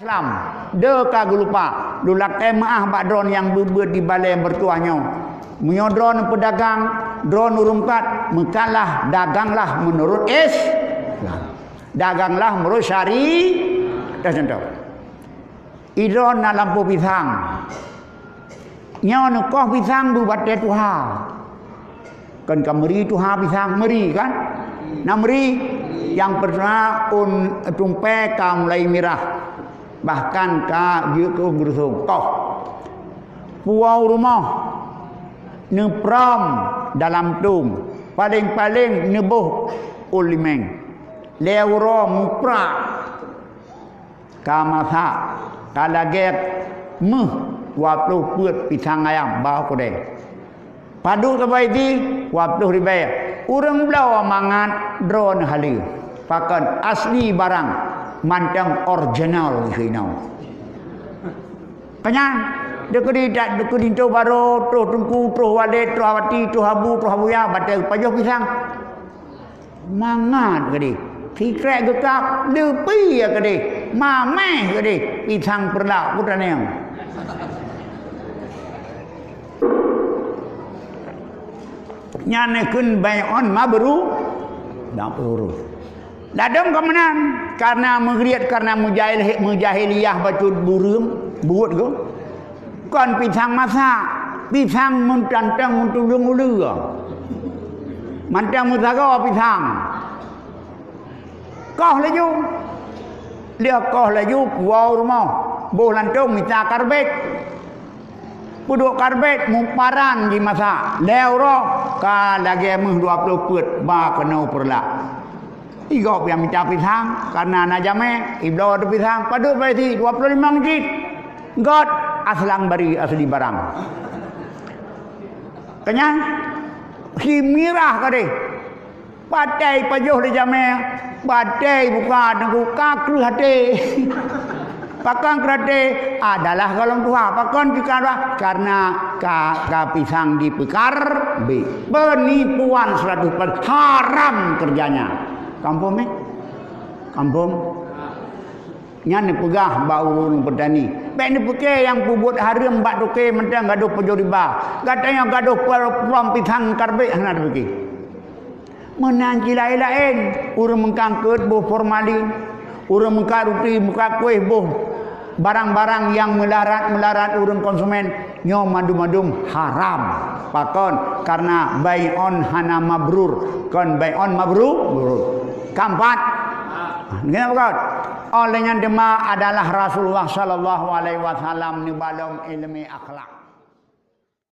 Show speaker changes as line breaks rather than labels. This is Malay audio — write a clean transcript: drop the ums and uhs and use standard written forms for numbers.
Islam de kagak lupa dulak maah bak drone yang beber di balai bertuahnya menyo drone pedagang drone urumkat mekalah daganglah menurut Islam daganglah menurut syariat dah contoh idron na lampu pisang nyo nukoh pisang bu batai tuha kan kameri tuha pisang meri kan nameri yang pertama tumpai ka mulai mirah bahkan ka dia ke bersung toh puau rumah nepram dalam tung paling-paling nebuh ulimeng lewro mupra kamasa kalaget meh 20 put pisang ayam bau kodeng padu ke baiti 20 ribu urang belau mangat drone halil pakan asli barang mantang original sinau kenyang dekedi dak dekedi to baro to tungku to wale to awati to habu ya batal pajoh pisang mangat gede tikrek gekap lepi ya gede mameh gede pisang perlak putane nyanekeun bayon mabru dak urus dadam kemenan karena menggeriat karena mujahiliyah bacut burung buat go kon pisang masak pisang mentantang mentulung ulur mantang mutaga pisang koh laju dia koh laju puau rumah boh lantung minta karbet puduk karbet mumparan di masak lewro ka lagi meh 20 put ba kena perlak igop yang minta pisang karena najame iblau ada pisang padut baiti 25 masjid god aslang bari asli barang kenyang himirah kade patai pajoh di jame patai buka nunggu kakru hati pakang kerate adalah golong tua pakon pikarah karena ka pisang dipekar penipuan 100% haram kerjanya kampung ni kampung nyan pegah ba urun petani baik ni peke yang pubut haram bak doke mentang gaduh pejo riba katanya gaduh perom pisang karbet hana beki menang lain-lain urang mengkangkeut boh formalin urang mengka roti muka kuih boh barang-barang yang melarat urang konsumen nyo madum-madum haram pakon karena bai'on hana mabrur kon bai'on mabrur keempat kenapa kau olehnya dema adalah Rasulullah sallallahu alaihi wasallam ni balong ilmi akhlak